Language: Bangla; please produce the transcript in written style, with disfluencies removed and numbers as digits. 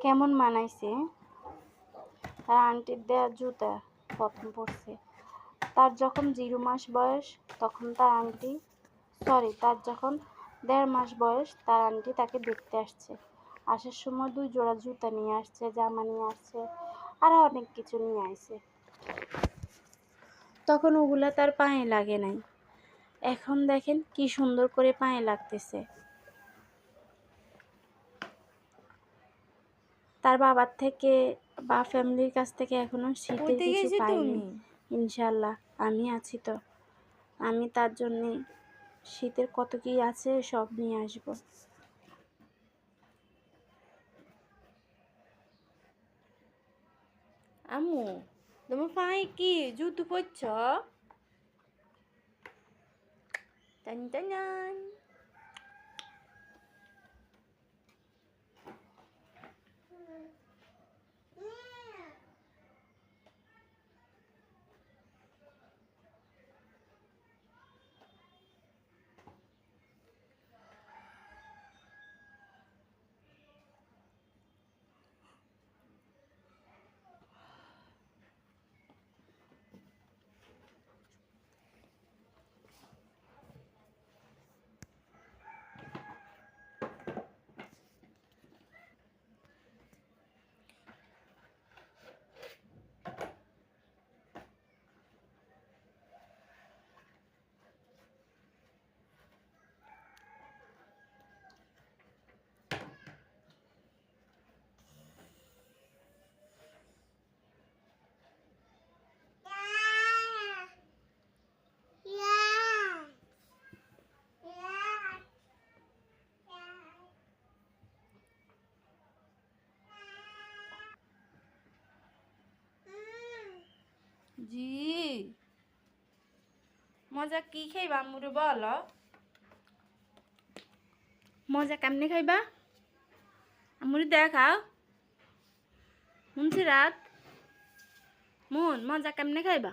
কেমন মানাইছে। তার আন্টির দেয়া জুতা প্রথম পড়ছে। তার যখন 0 মাস বয়স তখন তার যখন 1.5 মাস বয়স তার আন্টি তাকে দেখতে আসছে। আসার সময় 2 জোড়া জুতা নিয়ে আসছে, জামা নিয়ে আসছে, আরো অনেক কিছু নিয়ে আসছে। তখন ওগুলা তার পায়ে লাগে নাই। এখন দেখেন কি সুন্দর করে পায়ে লাগতেছে। তার বাবার থেকে বা ফ্যামিলির কাছ থেকে এখনো শীতের কিছু পাইনি। ইনশাল্লাহ আমি আছি তো, আমি তার জন্য শীতের কত কি আছে সব নিয়ে আসব। আম্মু তোমার পায়ে কি জুতো পরছ? টান টান। জি মজা কি খাইবা আম্মুরে বলো? মজা কেমনে খাইবা আম্মুরে দেখাও। শুনছি রাত মন মজা কেমনে খাইবা?